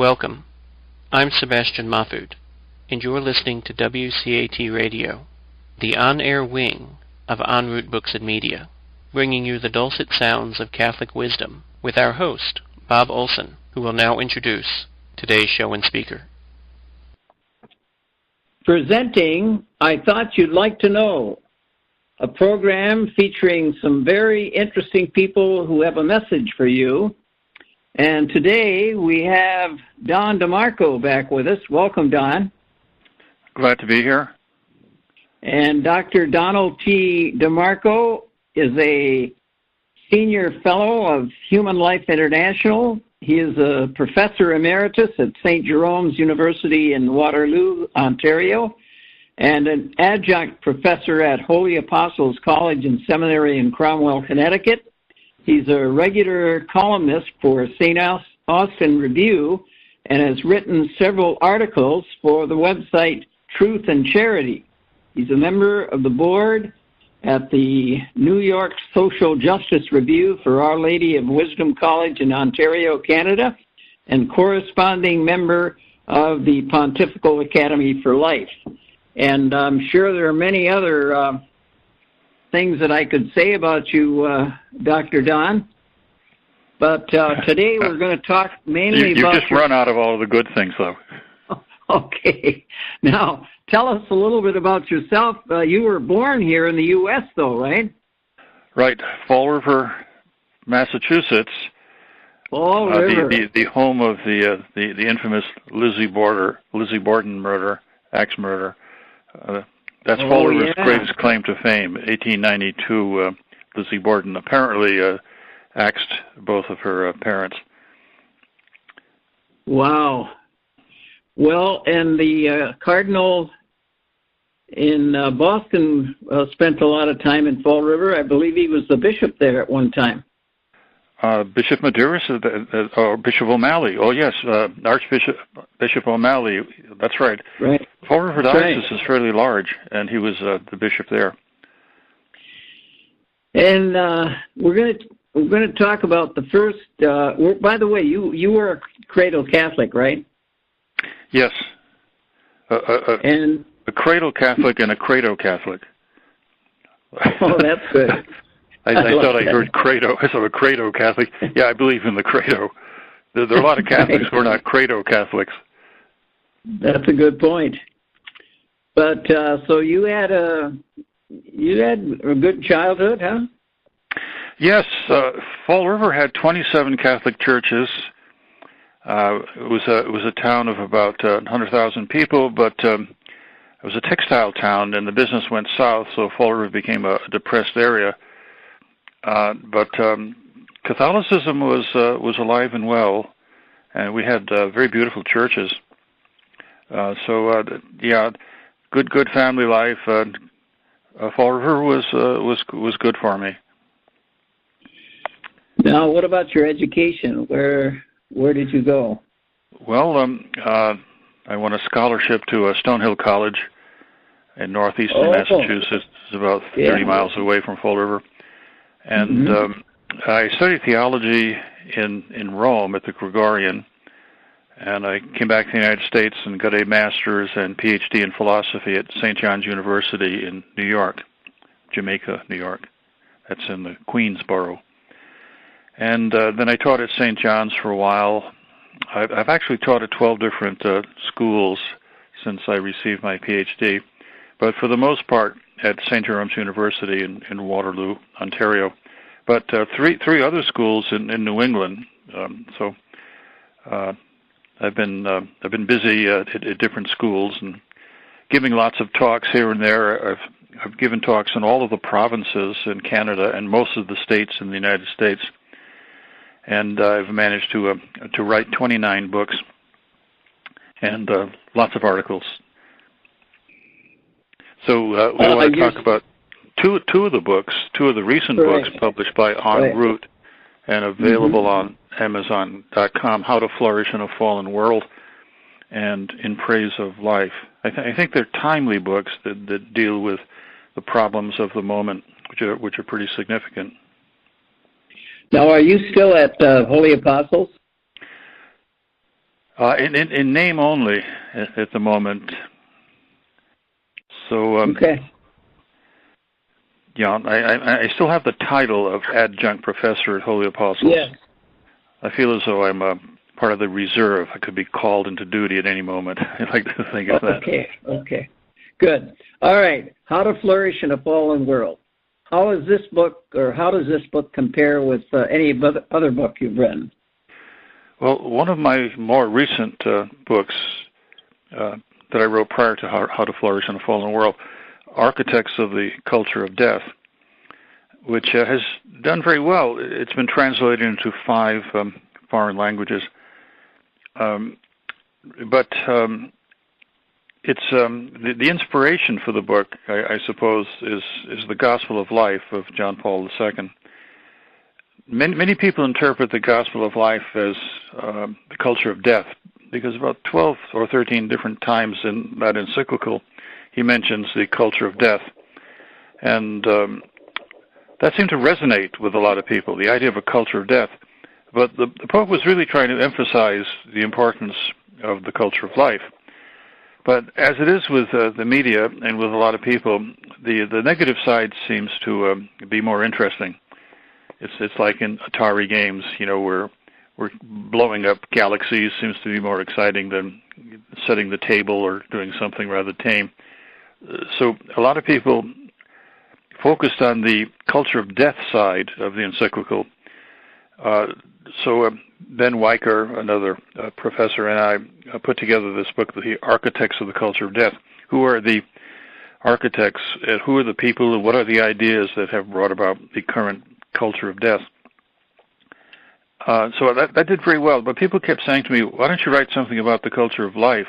Welcome. I'm Sebastian Mahfood, and you're listening to WCAT Radio, the on-air wing of En Route Books and Media, bringing you the dulcet sounds of Catholic wisdom with our host, Bob Olson, who will now introduce today's show and speaker. Presenting I Thought You'd Like to Know, a program featuring some very interesting people who have a message for you. And today we have Don DeMarco back with us. Welcome, Don. Glad to be here. And Dr. Donald T. DeMarco is a senior fellow of Human Life International. He is a professor emeritus at St. Jerome's University in Waterloo, Ontario, and an adjunct professor at Holy Apostles College and Seminary in Cromwell, Connecticut. He's a regular columnist for St. Austin Review and has written several articles for the website Truth and Charity. He's a member of the board at the New York Social Justice Review for Our Lady of Wisdom College in Ontario, Canada, and corresponding member of the Pontifical Academy for Life. And I'm sure there are many other things that I could say about you, Dr. Don. But today we're going to talk mainly about... You just run out of all of the good things, though. Okay. Now, tell us a little bit about yourself. You were born here in the U.S., though, right? Right. Fall River, Massachusetts. Fall River. The home of the infamous Lizzie Borden murder, axe murder. That's Fall River's greatest claim to fame. 1892, Lizzie Borden apparently axed both of her parents. Wow. Well, and the Cardinal in Boston spent a lot of time in Fall River. I believe he was the bishop there at one time. Bishop Medeiros or Bishop O'Malley. Oh, yes, Bishop O'Malley. That's right. Right. Fall River Diocese is fairly large, and he was the bishop there. And we're going to talk about the first. By the way, you were a cradle Catholic, right? Yes. And a cradle Catholic and a credo Catholic. Oh, that's good. I thought I heard credo. I saw a credo Catholic. Yeah, I believe in the credo. There are a lot of Catholics who are not credo Catholics. That's a good point. But so you had a good childhood, huh? Yes, Fall River had 27 Catholic churches. It was a town of about 100,000 people, but it was a textile town, and the business went south, so Fall River became a depressed area. But Catholicism was alive and well, and we had very beautiful churches. Good family life. Fall River was good for me. Now, what about your education? Where did you go? Well, I won a scholarship to Stonehill College in northeastern Massachusetts. It's about 30 miles away from Fall River. And I studied theology in Rome at the Gregorian, and I came back to the United States and got a master's and PhD in philosophy at St. John's University in New York, Jamaica, New York. That's in the Queensboro. And then I taught at St. John's for a while. I've actually taught at 12 different schools since I received my PhD, but for the most part at St. Jerome's University in Waterloo, Ontario. But three other schools in New England. So I've been busy at different schools and giving lots of talks here and there. I've given talks in all of the provinces in Canada and most of the states in the United States. And I've managed to write 29 books and lots of articles. So we want to talk about two of the books, two of the recent books published by En Route and available on Amazon.com, How to Flourish in a Fallen World and In Praise of Life. I think they're timely books that deal with the problems of the moment, which are pretty significant. Now, are you still at Holy Apostles? In name only at the moment. So okay. Yeah, I still have the title of adjunct professor at Holy Apostles. Yes. I feel as though I'm a part of the reserve. I could be called into duty at any moment. I like to think of that. Okay. Good. All right. How to Flourish in a Fallen World. How is this book, or how does this book compare with any other book you've written? Well, one of my more recent books that I wrote prior to How to Flourish in a Fallen World, Architects of the Culture of Death, which has done very well. It's been translated into 5 foreign languages. But it's the inspiration for the book, I suppose, is the Gospel of Life of John Paul II. Many people interpret the Gospel of Life as the culture of death, because about 12 or 13 different times in that encyclical he mentions the culture of death. And that seemed to resonate with a lot of people, the idea of a culture of death. But the Pope was really trying to emphasize the importance of the culture of life. But as it is with the media and with a lot of people, the negative side seems to be more interesting. It's like in Atari games, where we're blowing up galaxies seems to be more exciting than setting the table or doing something rather tame. So a lot of people focused on the culture of death side of the encyclical. So Ben Weicker, another professor, and I put together this book, The Architects of the Culture of Death. Who are the architects? Who are the people? And what are the ideas that have brought about the current culture of death? So that did very well. But people kept saying to me, why don't you write something about the culture of life?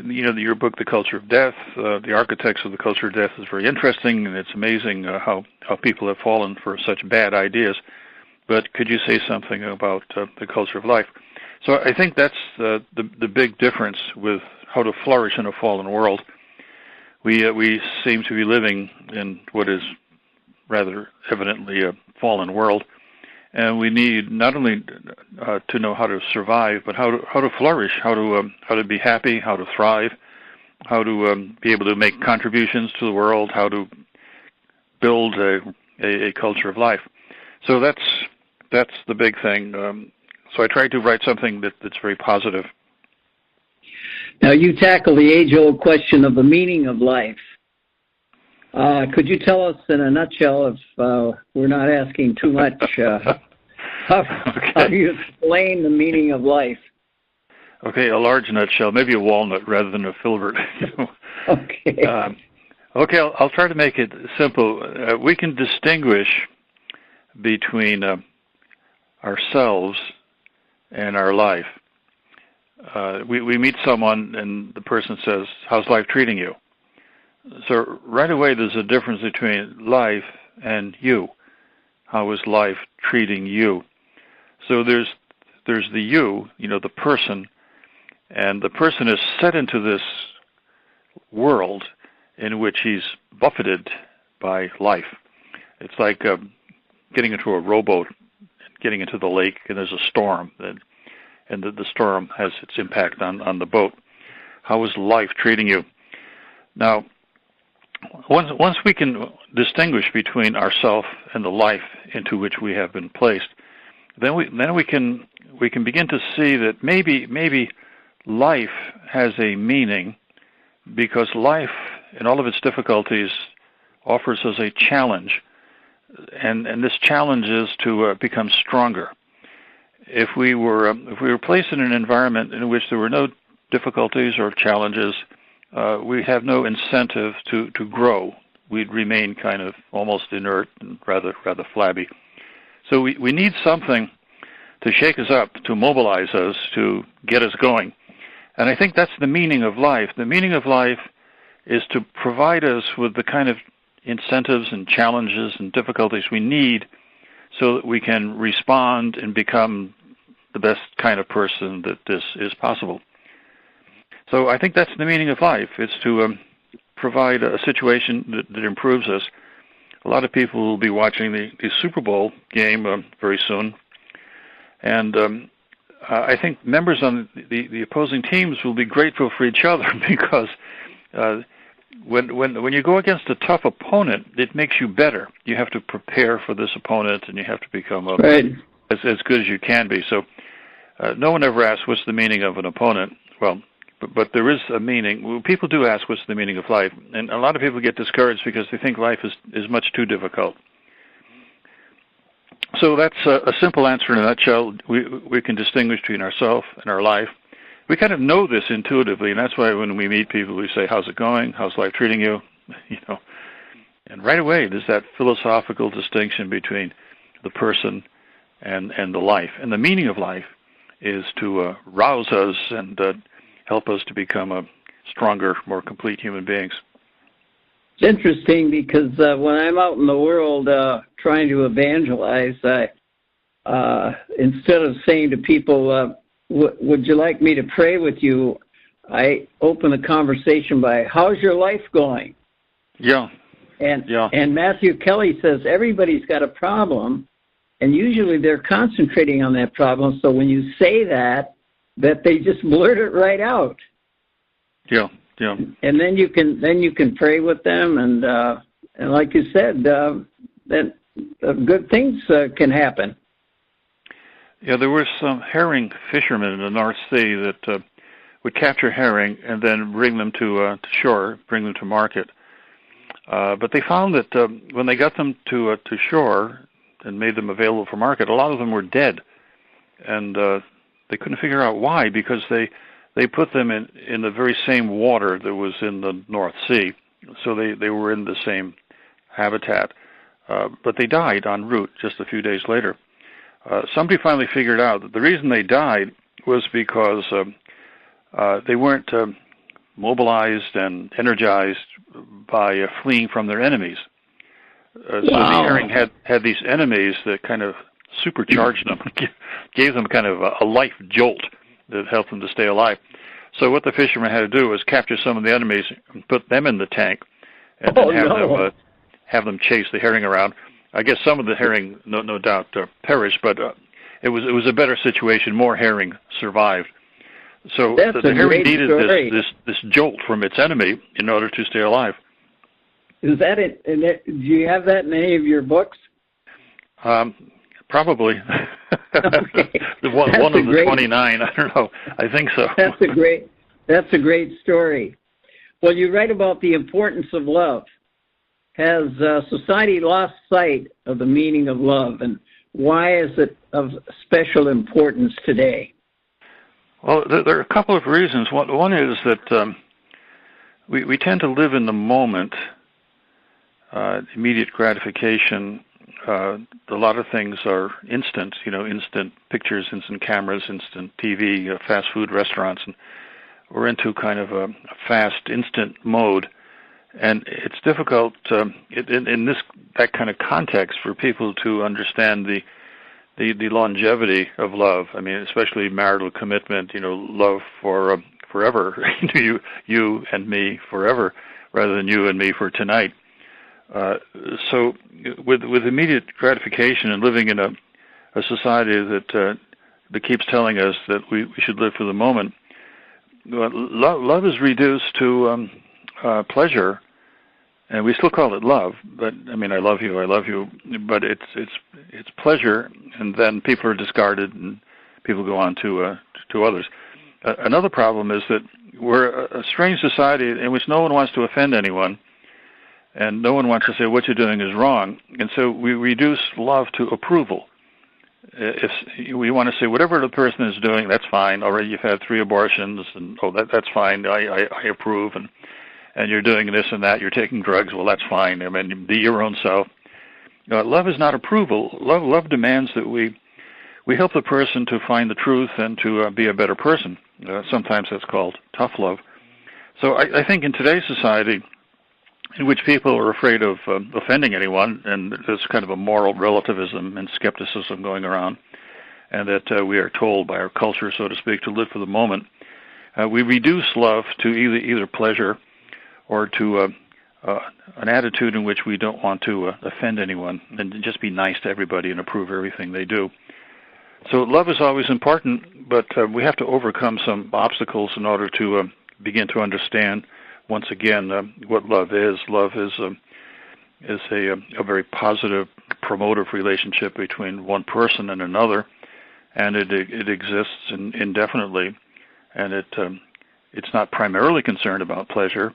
Your book, The Culture of Death, The Architects of the Culture of Death, is very interesting, and it's amazing how people have fallen for such bad ideas. But could you say something about the culture of life? So I think that's the big difference with How to Flourish in a Fallen World. We seem to be living in what is rather evidently a fallen world, and we need not only to know how to survive, but how to flourish, how to be happy, how to thrive, how to be able to make contributions to the world, how to build a culture of life. So that's the big thing. So I tried to write something that's very positive. Now, you tackle the age-old question of the meaning of life. Could you tell us in a nutshell, if we're not asking too much, how do you explain the meaning of life? Okay, a large nutshell, maybe a walnut rather than a filbert. Okay. Okay, I'll try to make it simple. We can distinguish between ourselves and our life. We meet someone and the person says, how's life treating you? So right away there's a difference between life and you. How is life treating you? So there's the you, the person, and the person is set into this world in which he's buffeted by life. It's like getting into a rowboat, getting into the lake, and there's a storm, and the storm has its impact on the boat. How is life treating you? Now, once we can distinguish between ourself and the life into which we have been placed, then we can begin to see that maybe life has a meaning, because life, in all of its difficulties, offers us a challenge, and this challenge is to become stronger. If we were placed in an environment in which there were no difficulties or challenges, we have no incentive to grow. We'd remain kind of almost inert and rather flabby. So we need something to shake us up, to mobilize us, to get us going. And I think that's the meaning of life. The meaning of life is to provide us with the kind of incentives and challenges and difficulties we need so that we can respond and become the best kind of person that this is possible. So I think that's the meaning of life. It's to provide a situation that improves us. A lot of people will be watching the Super Bowl game very soon, and I think members on the opposing teams will be grateful for each other because when you go against a tough opponent, it makes you better. You have to prepare for this opponent, and you have to become as good as you can be. So no one ever asks what's the meaning of an opponent. Well, but there is a meaning. Well, people do ask what's the meaning of life, and a lot of people get discouraged because they think life is much too difficult. So that's a simple answer in a nutshell. We can distinguish between ourselves and our life. We kind of know this intuitively, and that's why when we meet people, we say, "How's it going? How's life treating you?" And right away, there's that philosophical distinction between the person and the life. And the meaning of life is to rouse us and help us to become a stronger, more complete human beings. It's interesting because when I'm out in the world trying to evangelize, instead of saying to people, would you like me to pray with you, I open the conversation by, how's your life going? Yeah. And Matthew Kelly says everybody's got a problem, and usually they're concentrating on that problem, so when you say that they just blurt it right out. Yeah. And then you can pray with them, and like you said, that good things can happen. Yeah, there were some herring fishermen in the North Sea that would capture herring and then bring them to shore, bring them to market. But they found that when they got them to shore and made them available for market, a lot of them were dead, and they couldn't figure out why, because they put them in the very same water that was in the North Sea, so they were in the same habitat, but they died en route just a few days later. Somebody finally figured out that the reason they died was because they weren't mobilized and energized by fleeing from their enemies. So the herring had these enemies that kind of supercharged them, gave them kind of a life jolt that helped them to stay alive. So what the fishermen had to do was capture some of the enemies and put them in the tank, and then have them chase the herring around. I guess some of the herring, no doubt, perished, but it was a better situation. More herring survived. So the herring needed this jolt from its enemy in order to stay alive. Is that it? Do you have that in any of your books? Probably. Okay. one of the 29. I don't know. I think so. That's a great story. Well, you write about the importance of love. Has society lost sight of the meaning of love, and why is it of special importance today? Well, there are a couple of reasons. One is that we tend to live in the moment, immediate gratification. A lot of things are instant, instant pictures, instant cameras, instant TV, fast food restaurants, and we're into kind of a fast, instant mode. And it's difficult in that kind of context for people to understand the longevity of love. I mean, especially marital commitment, love for forever, you and me forever, rather than you and me for tonight. So with immediate gratification and living in a society that keeps telling us that we should live for the moment, love is reduced to pleasure, and we still call it love. But I mean, I love you, but it's pleasure, and then people are discarded, and people go on to others. Another problem is that we're a strange society in which no one wants to offend anyone. And no one wants to say what you're doing is wrong. And so we reduce love to approval. If we want to say whatever the person is doing, that's fine. Already you've had 3 abortions, and that's fine. I approve. And you're doing this and that. You're taking drugs. Well, that's fine. I mean, be your own self. Love is not approval. Love demands that we help the person to find the truth and to be a better person. Sometimes that's called tough love. So I think in today's society, in which people are afraid of offending anyone, and there's kind of a moral relativism and skepticism going around, and that we are told by our culture, so to speak, to live for the moment. We reduce love to either pleasure or to an attitude in which we don't want to offend anyone and just be nice to everybody and approve everything they do. So love is always important, but we have to overcome some obstacles in order to begin to understand, once again, what love is. Love is a very positive, promotive relationship between one person and another, and it exists indefinitely, and it's not primarily concerned about pleasure,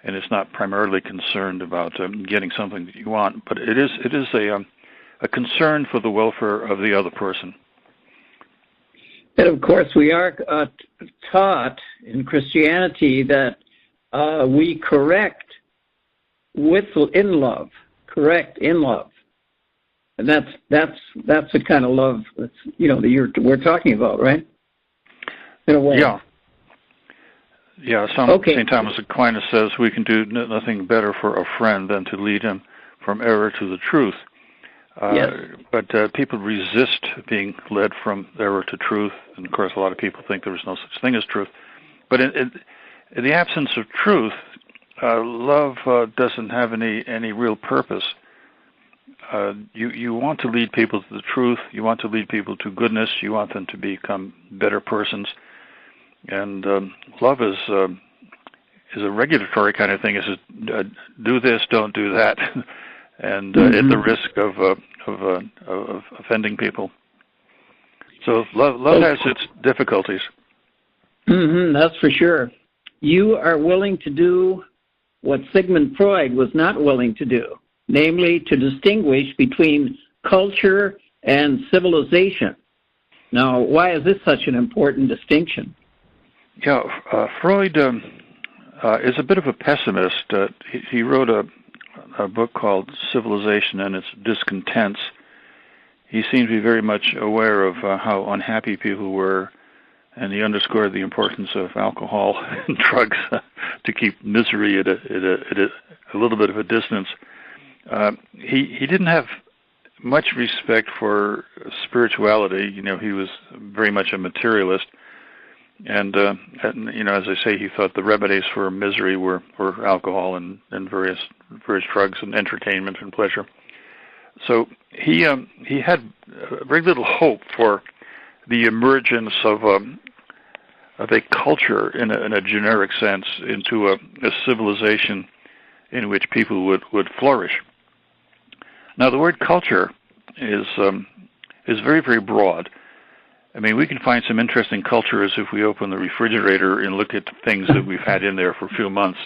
and it's not primarily concerned about getting something that you want, but it is a concern for the welfare of the other person. And of course, we are taught in Christianity that we correct in love, and that's the kind of love that we're talking about, right? In a way. Yeah. Yeah. St. Thomas Aquinas says we can do nothing better for a friend than to lead him from error to the truth. Yes. But people resist being led from error to truth, and of course a lot of people think there is no such thing as truth. But in the absence of truth, love doesn't have any real purpose. You want to lead people to the truth, you want to lead people to goodness, you want them to become better persons, and love is a regulatory kind of thing. It's do this, don't do that. And at the risk of offending people. So love has its difficulties. That's for sure. You are willing to do what Sigmund Freud was not willing to do, namely to distinguish between culture and civilization. Now, why is this such an important distinction? Yeah, Freud is a bit of a pessimist. He wrote a book called Civilization and Its Discontents. He seemed to be very much aware of how unhappy people were, and he underscored the importance of alcohol and drugs to keep misery at a little bit of a distance. He didn't have much respect for spirituality. He was very much a materialist. And as I say, he thought the remedies for misery were alcohol and various drugs and entertainment and pleasure. So he had very little hope for the emergence of a culture in a generic sense into a civilization in which people would flourish. Now, the word culture is very, very broad. I mean, we can find some interesting cultures if we open the refrigerator and look at things that we've had in there for a few months.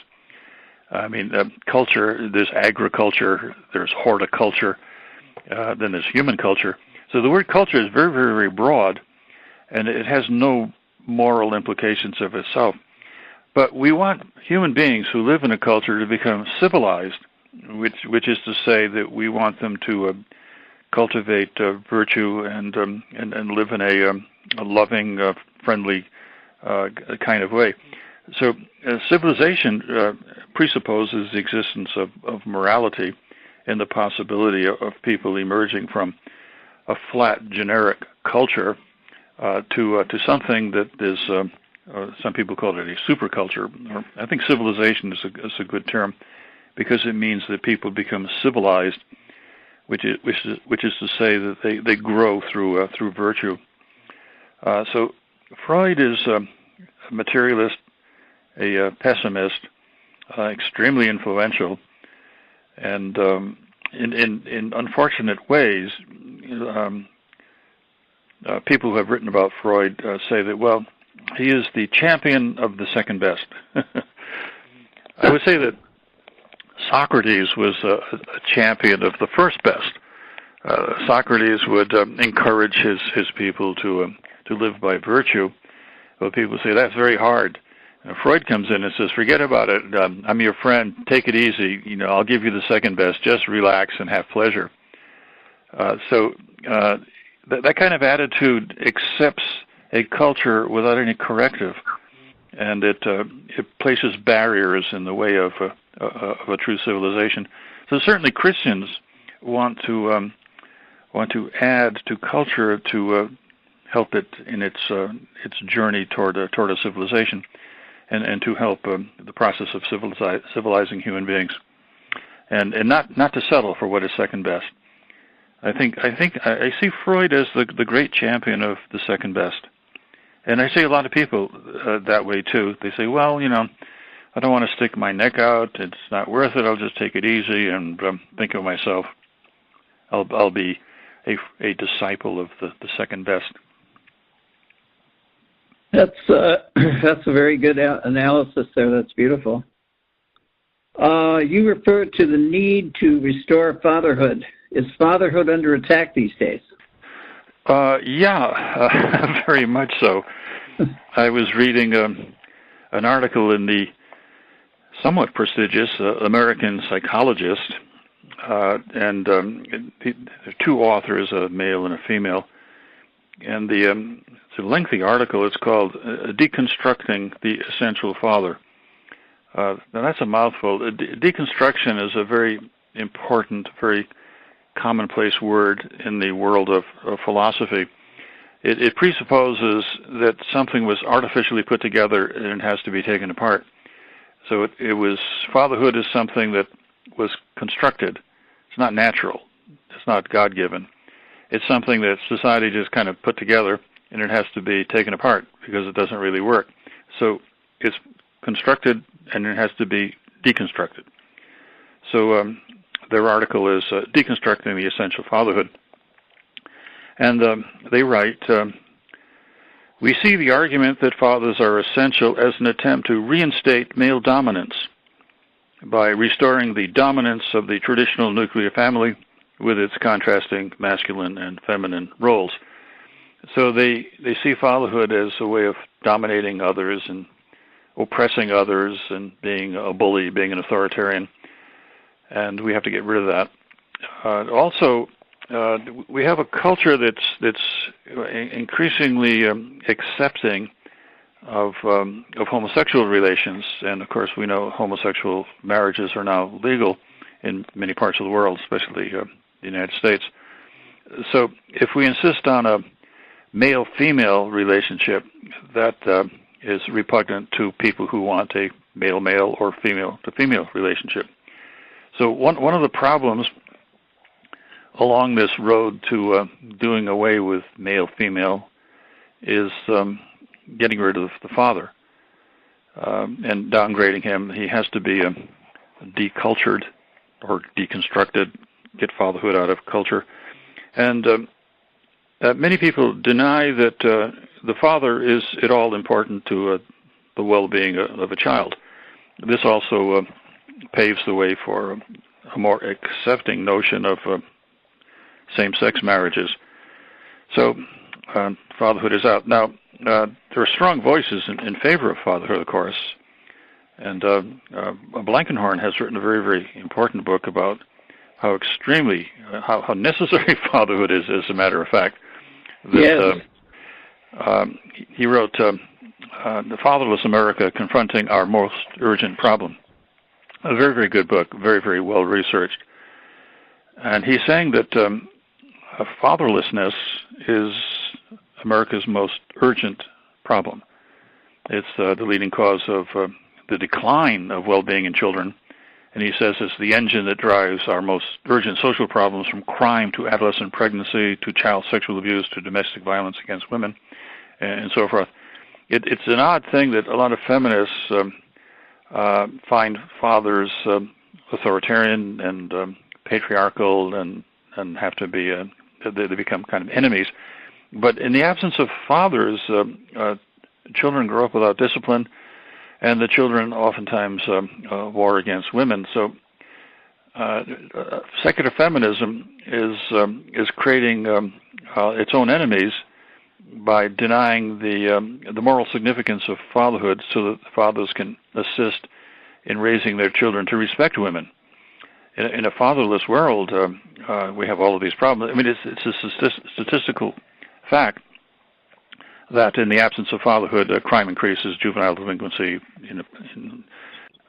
I mean, culture, there's agriculture, there's horticulture, then there's human culture. So the word culture is very, very, very broad, and it has no moral implications of itself. But we want human beings who live in a culture to become civilized, which is to say that we want them to cultivate virtue and live in a loving, friendly kind of way. So civilization presupposes the existence of morality and the possibility of people emerging from a flat, generic culture to something that is, some people call it a superculture. Or I think civilization is a good term because it means that people become civilized, which is to say that they grow through virtue. So Freud is a materialist, a pessimist, extremely influential, and in unfortunate ways, people who have written about Freud say that, well, he is the champion of the second best. I would say that Socrates was a champion of the first best. Socrates would encourage his people to live by virtue. Well, people say that's very hard. Freud comes in and says, forget about it. I'm your friend. Take it easy. I'll give you the second best. Just relax and have pleasure. So that kind of attitude accepts a culture without any corrective, and it places barriers in the way of a true civilization. So certainly Christians want to add to culture to help it in its journey toward a civilization, and to help the process of civilizing human beings, and not to settle for what is second best. I see Freud as the great champion of the second best. And I see a lot of people that way too. They say, well, I don't want to stick my neck out. It's not worth it. I'll just take it easy and think of myself. I'll be a disciple of the second best. That's a very good analysis there. That's beautiful. You referred to the need to restore fatherhood. Is fatherhood under attack these days? Yeah, very much so. I was reading an article in the somewhat prestigious American Psychologist, and there are two authors, a male and a female, and it's a lengthy article. It's called Deconstructing the Essential Father. Now that's a mouthful. Deconstruction is a very important, very commonplace word in the world of philosophy. It presupposes that something was artificially put together and it has to be taken apart. So fatherhood is something that was constructed. It's not natural. It's not God-given. It's something that society just kind of put together, and it has to be taken apart because it doesn't really work. So it's constructed, and it has to be deconstructed. So their article is Deconstructing the Essential Fatherhood. And they write, we see the argument that fathers are essential as an attempt to reinstate male dominance by restoring the dominance of the traditional nuclear family with its contrasting masculine and feminine roles. So they see fatherhood as a way of dominating others and oppressing others and being a bully, being an authoritarian, and we have to get rid of that. Also, we have a culture that's increasingly accepting of homosexual relations, and of course we know homosexual marriages are now legal in many parts of the world, especially the United States. So if we insist on a male-female relationship, that is repugnant to people who want a male-male or female-to-female relationship. So one of the problems along this road to doing away with male-female is getting rid of the father and downgrading him. He has to be decultured or deconstructed, get fatherhood out of culture. And many people deny that the father is at all important to the well-being of a child. This also paves the way for a more accepting notion of same-sex marriages. So fatherhood is out. Now, there are strong voices in favor of fatherhood, of course. And Blankenhorn has written a very, very important book about how how necessary fatherhood is, as a matter of fact. That, yes. He wrote, The Fatherless America, Confronting Our Most Urgent Problem. A very, very good book, very, very well researched. And he's saying that fatherlessness is America's most urgent problem. It's the leading cause of the decline of well-being in children. And he says it's the engine that drives our most urgent social problems, from crime to adolescent pregnancy to child sexual abuse to domestic violence against women and so forth. It's an odd thing that a lot of feminists find fathers authoritarian and patriarchal and have to be, they become kind of enemies. But in the absence of fathers, children grow up without discipline, and the children oftentimes war against women. So secular feminism is creating its own enemies by denying the moral significance of fatherhood, so that fathers can assist in raising their children to respect women. In a fatherless world, we have all of these problems. I mean, it's a statistical fact that in the absence of fatherhood, crime increases, juvenile delinquency,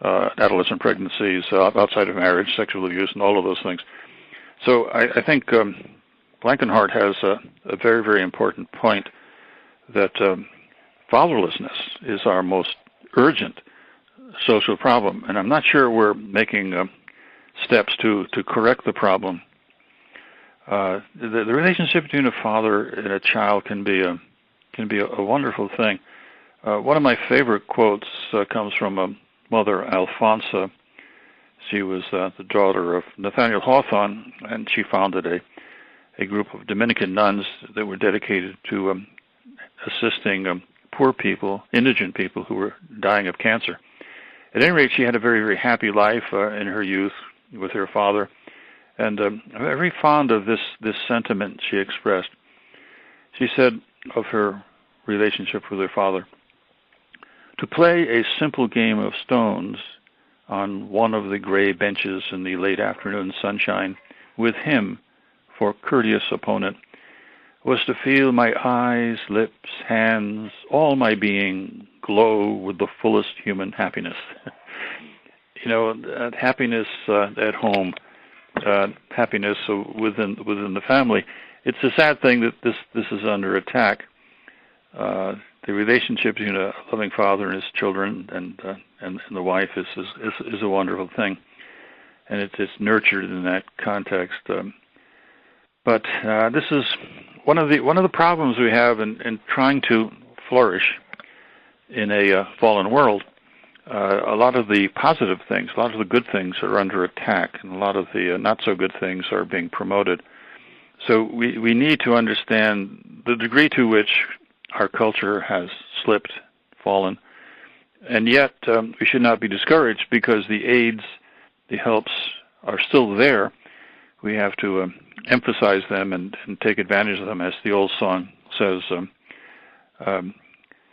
adolescent pregnancies, outside of marriage, sexual abuse, and all of those things. So I think Blankenhorn has a very, very important point that fatherlessness is our most urgent social problem, and I'm not sure we're making steps to correct the problem. the relationship between a father and a child can be a wonderful thing. One of my favorite quotes comes from Mother Alfonsa. She was the daughter of Nathaniel Hawthorne, and she founded a group of Dominican nuns that were dedicated to assisting poor people, indigent people who were dying of cancer. At any rate, she had a very, very happy life in her youth with her father, and I'm very fond of this sentiment she expressed. She said of her relationship with her father, "To play a simple game of stones on one of the gray benches in the late afternoon sunshine with him for courteous opponent was to feel my eyes, lips, hands, all my being glow with the fullest human happiness." Happiness at home, happiness within the family. It's a sad thing that this is under attack. The relationship between a loving father and his children and the wife is a wonderful thing, and it's nurtured in that context. But this is one of the problems we have in trying to flourish in a fallen world. A lot of the positive things, a lot of the good things are under attack, and a lot of the not so good things are being promoted. So we need to understand the degree to which our culture has slipped, fallen, and yet we should not be discouraged because the aids, the helps are still there. We have to emphasize them and take advantage of them, as the old song says.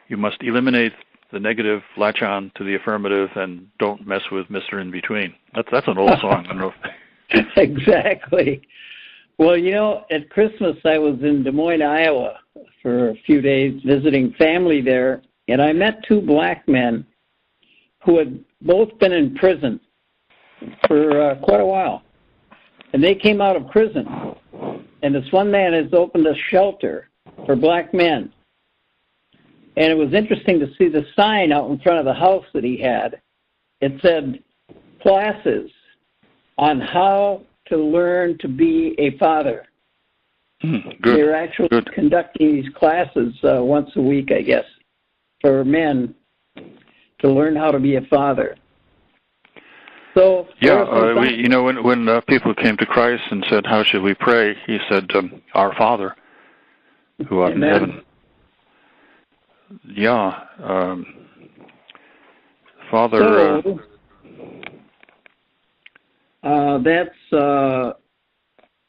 You must eliminate the negative, latch on to the affirmative, and don't mess with Mr. In Between. That's an old song. I don't know. Exactly. Well, at Christmas I was in Des Moines, Iowa for a few days visiting family there, and I met two black men who had both been in prison for quite a while. And they came out of prison, and this one man has opened a shelter for black men. And it was interesting to see the sign out in front of the house that he had. It said, "Classes on how to learn to be a father." Good. They're actually conducting these classes once a week, I guess, for men to learn how to be a father. So when people came to Christ and said, "How should we pray?" He said, "Our Father, who art in heaven." Father. So,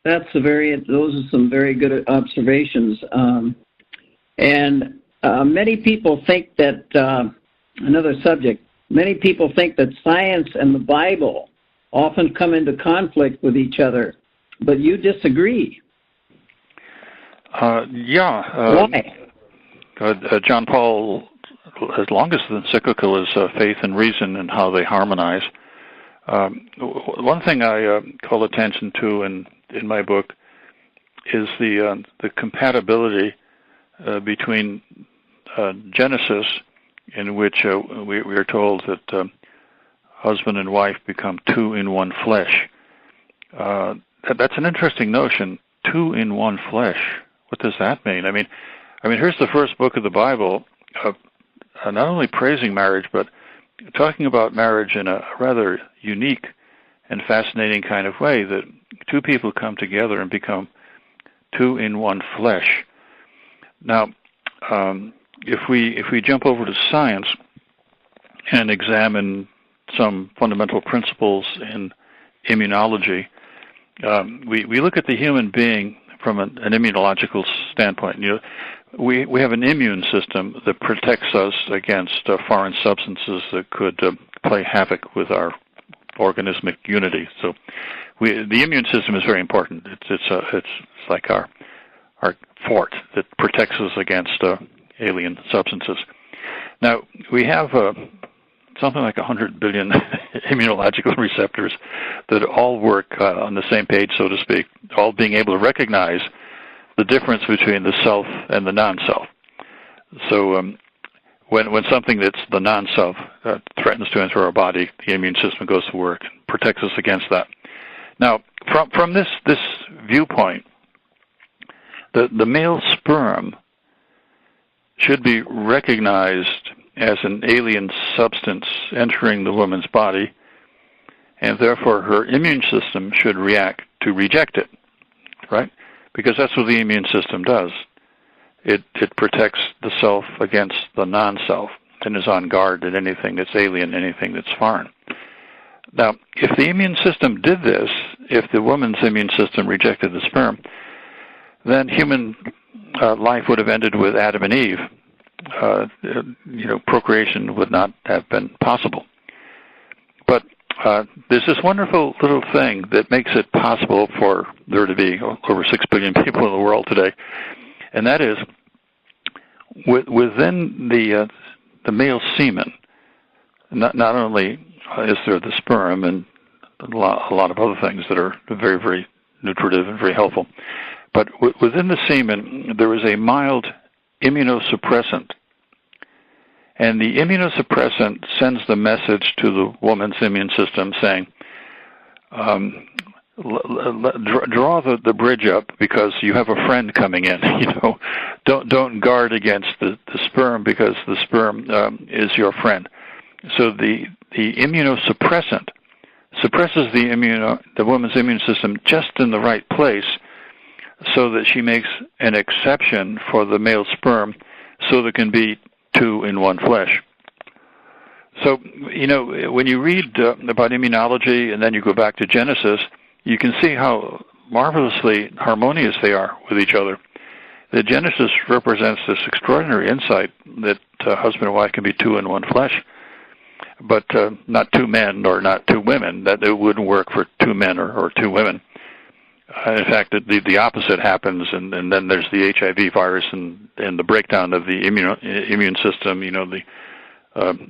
those are some very good observations. And many people think that another subject. Many people think that science and the Bible often come into conflict with each other, but you disagree. Why? John Paul, as longest encyclical is Faith and Reason and how they harmonize. One thing I call attention to in my book is the compatibility between Genesis, in which we are told that husband and wife become two in one flesh. That's an interesting notion, two in one flesh. What does that mean? I mean, here's the first book of the Bible, not only praising marriage, but talking about marriage in a rather unique and fascinating kind of way, that two people come together and become two in one flesh. Now, if we jump over to science and examine some fundamental principles in immunology, we look at the human being from an immunological standpoint. We have an immune system that protects us against foreign substances that could play havoc with our organismic unity. So the immune system is very important. It's like our fort that protects us against alien substances. Now, we have something like 100 billion immunological receptors that all work on the same page, so to speak, all being able to recognize the difference between the self and the non-self. So when something that's the non-self threatens to enter our body, the immune system goes to work and protects us against that. Now, from this viewpoint, the male sperm should be recognized as an alien substance entering the woman's body, and therefore her immune system should react to reject it, right? Because that's what the immune system does. It protects the self against the non-self and is on guard at anything that's alien, anything that's foreign. Now, if the immune system did this, if the woman's immune system rejected the sperm, then human life would have ended with Adam and Eve. Procreation would not have been possible. But there's this wonderful little thing that makes it possible for there to be over 6 billion people in the world today, and that is within the male semen. Not only is there the sperm and a lot of other things that are very, very nutritive and very helpful, but within the semen there is a mild immunosuppressant. And the immunosuppressant sends the message to the woman's immune system saying, draw the bridge up because you have a friend coming in. Don't guard against the sperm because the sperm is your friend. So the immunosuppressant suppresses the woman's immune system just in the right place, so that she makes an exception for the male sperm, so there can be two in one flesh. So, when you read about immunology and then you go back to Genesis, you can see how marvelously harmonious they are with each other. The Genesis represents this extraordinary insight that husband and wife can be two in one flesh, but not two men or not two women, that it wouldn't work for two men or two women. In fact, the opposite happens, and then there's the HIV virus and the breakdown of the immune system. The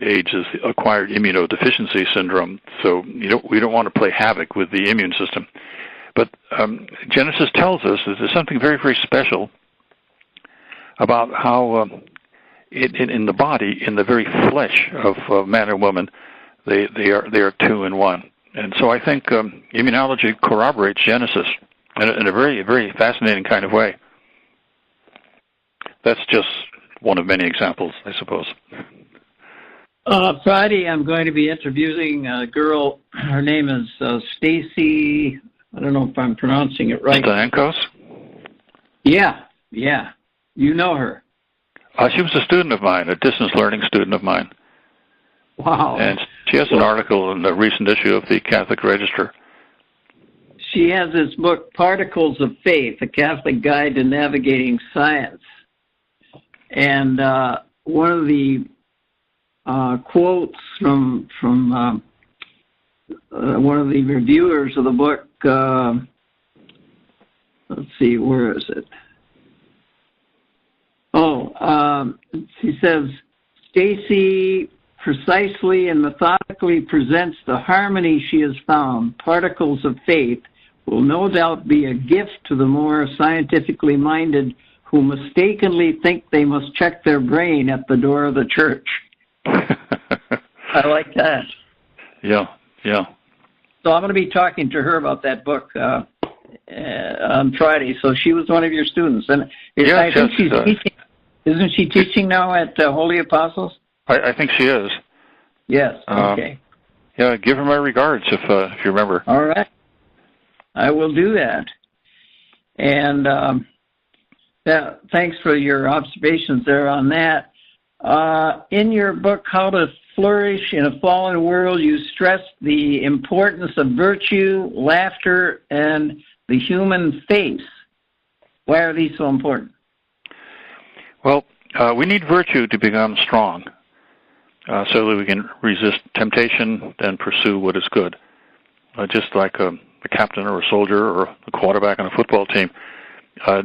AIDS is acquired immunodeficiency syndrome. So we don't want to play havoc with the immune system. But Genesis tells us that there's something very, very special about how in the body, in the very flesh of man and woman, they are two in one. And so I think immunology corroborates Genesis in a very, very fascinating kind of way. That's just one of many examples, I suppose. Friday, I'm going to be interviewing a girl. Her name is Stacy. I don't know if I'm pronouncing it right. Stankos? Yeah. You know her. She was a student of mine, a distance learning student of mine. Wow. And she has an article in the recent issue of the Catholic Register. She has this book, Particles of Faith, A Catholic Guide to Navigating Science. And one of the quotes from one of the reviewers of the book, let's see, where is it? She says, Stacy precisely and methodically presents the harmony she has found. Particles of Faith will no doubt be a gift to the more scientifically minded who mistakenly think they must check their brain at the door of the church. I like that. Yeah. So I'm going to be talking to her about that book on Friday. So she was one of your students, and I think she's teaching. Isn't she teaching now at Holy Apostles? I think she is. Yes. Okay. Yeah, give her my regards if you remember. All right. I will do that. And thanks for your observations there on that. In your book, How to Flourish in a Fallen World, you stress the importance of virtue, laughter, and the human face. Why are these so important? Well, we need virtue to become strong so that we can resist temptation and pursue what is good. Just like a captain or a soldier or a quarterback on a football team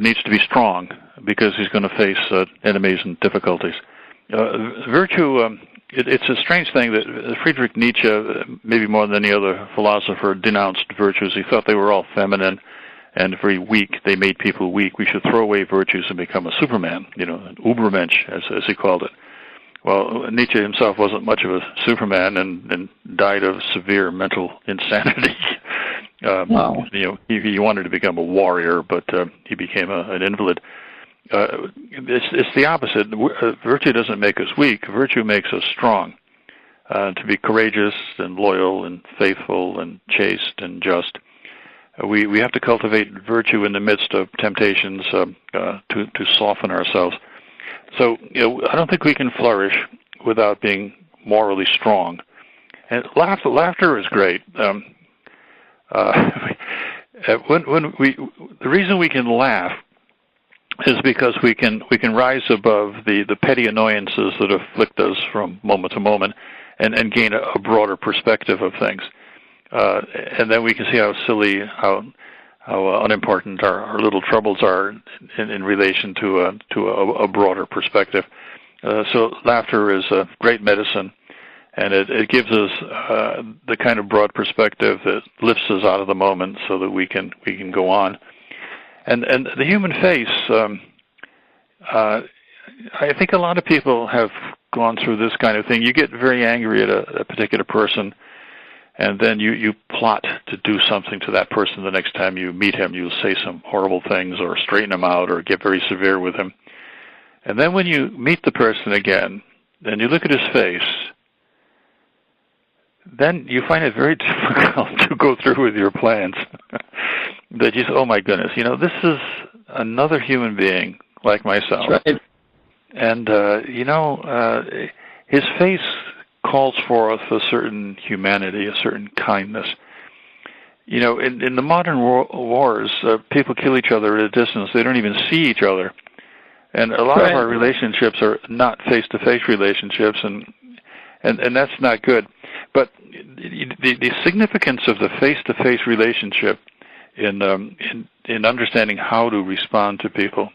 needs to be strong because he's going to face enemies and difficulties. Virtue, it's a strange thing that Friedrich Nietzsche, maybe more than any other philosopher, denounced virtues. He thought they were all feminine and very weak. They made people weak. We should throw away virtues and become a Superman, an Ubermensch, as he called it. Well, Nietzsche himself wasn't much of a Superman and died of severe mental insanity. Wow. He wanted to become a warrior, but he became an invalid. It's the opposite. Virtue doesn't make us weak. Virtue makes us strong. To be courageous and loyal and faithful and chaste and just. We have to cultivate virtue in the midst of temptations to soften ourselves. So I don't think we can flourish without being morally strong. And laughter is great. The reason we can laugh is because we can rise above the petty annoyances that afflict us from moment to moment, and gain a broader perspective of things. And then we can see how silly, how unimportant our little troubles are in relation to a broader perspective. So laughter is a great medicine, and it gives us the kind of broad perspective that lifts us out of the moment so that we can go on. And the human face, I think a lot of people have gone through this kind of thing. You get very angry at a particular person, and then you plot to do something to that person the next time you meet him. You'll say some horrible things or straighten him out or get very severe with him. And then when you meet the person again, and you look at his face, then you find it very difficult to go through with your plans. That you say, oh my goodness, this is another human being like myself. That's right. And, his face calls forth a certain humanity, a certain kindness. In the modern wars, people kill each other at a distance. They don't even see each other. And a lot of our relationships are not face-to-face relationships, and that's not good. But the significance of the face-to-face relationship in understanding how to respond to people.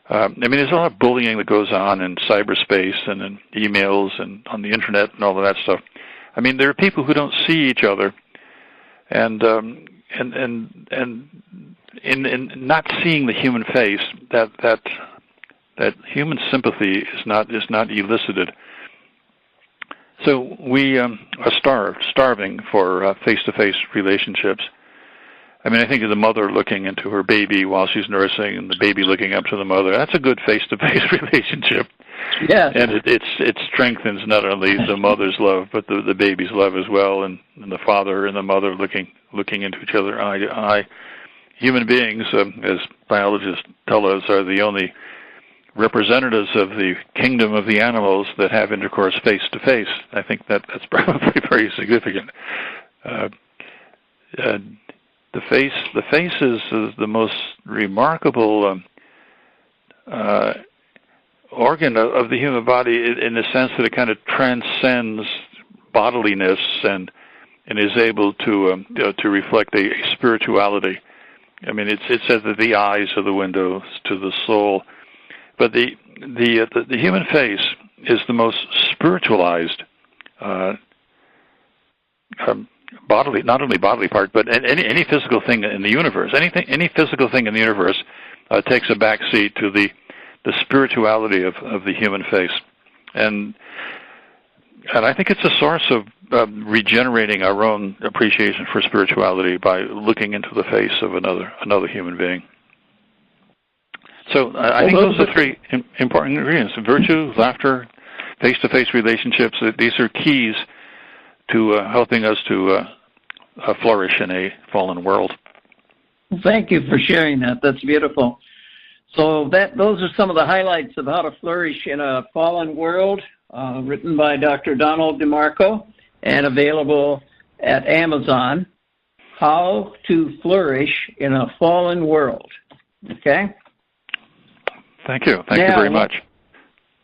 There's a lot of bullying that goes on in cyberspace and in emails and on the internet and all of that stuff. There are people who don't see each other, and in not seeing the human face, that human sympathy is not elicited. So we are starving for face-to-face relationships. I think of the mother looking into her baby while she's nursing, and the baby looking up to the mother. That's a good face-to-face relationship. Yes. And it strengthens not only the mother's love, but the baby's love as well, and the father and the mother looking into each other eye to eye. Human beings, as biologists tell us, are the only representatives of the kingdom of the animals that have intercourse face-to-face. I think that's probably very significant. The face is the most remarkable organ of the human body in the sense that it kind of transcends bodiliness and is able to reflect a spirituality. It says that the eyes are the windows to the soul, but the human face is the most spiritualized bodily, not only bodily part, but any physical thing in the universe. Any physical thing in the universe takes a back seat to the spirituality of the human face, and I think it's a source of regenerating our own appreciation for spirituality by looking into the face of another human being. So I think those are three important ingredients: virtue, laughter, face-to-face relationships. These are keys to helping us to flourish in a fallen world. Thank you for sharing that. That's beautiful. So those are some of the highlights of how to flourish in a fallen world, written by Dr. Donald DeMarco and available at Amazon. How to Flourish in a Fallen World. Okay? Thank you. Thank you very much.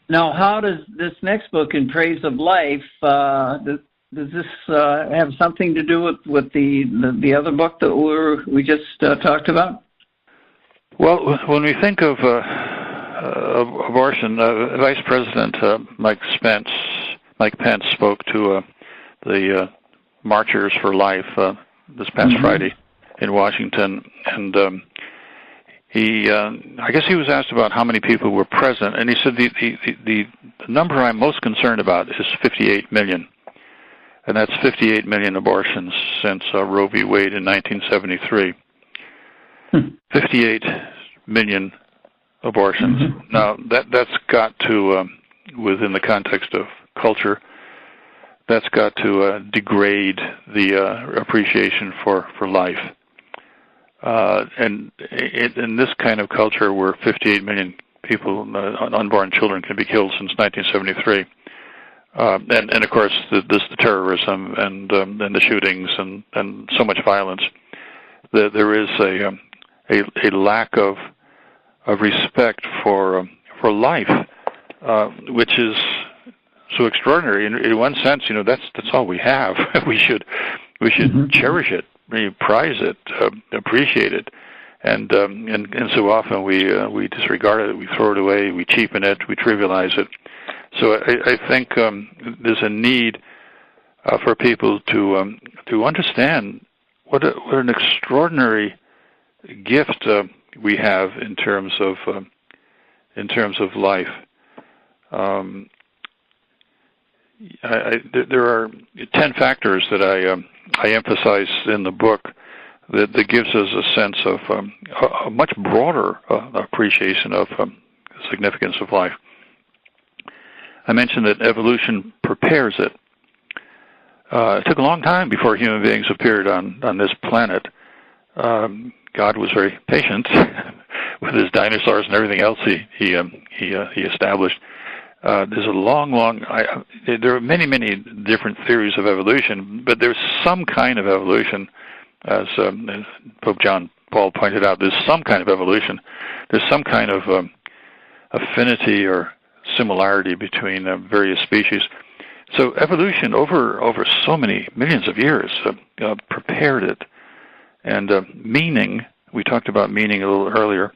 Now, how does this next book, In Praise of Life, does this have something to do with the other book that we just talked about? Well, when we think of abortion, Vice President Mike Pence spoke to the Marchers for Life this past Friday in Washington, and I guess he was asked about how many people were present, and he said the number I'm most concerned about is 58 million. and that's 58 million abortions since Roe v. Wade in 1973. 58 million abortions. Mm-hmm. Now, that's got to, within the context of culture, that's got to degrade the appreciation for life. And in this kind of culture where 58 million people, unborn children, can be killed since 1973, and of course the terrorism and the shootings and so much violence, there is a lack of respect for life, which is so extraordinary. In one sense, that's all we have. we should mm-hmm. cherish it, prize it, appreciate it, and so often we disregard it, we throw it away, we cheapen it, we trivialize it. So I think there's a need for people to understand what an extraordinary gift we have in terms of life. There are 10 factors that I emphasize in the book that gives us a sense of a much broader appreciation of the significance of life. I mentioned that evolution prepares it. It took a long time before human beings appeared on this planet. God was very patient with his dinosaurs and everything else he established. There's a long. There are many different theories of evolution, but there's some kind of evolution, as Pope John Paul pointed out. There's some kind of evolution. There's some kind of affinity or similarity between various species. So evolution over so many millions of years prepared it. And meaning, we talked about meaning a little earlier,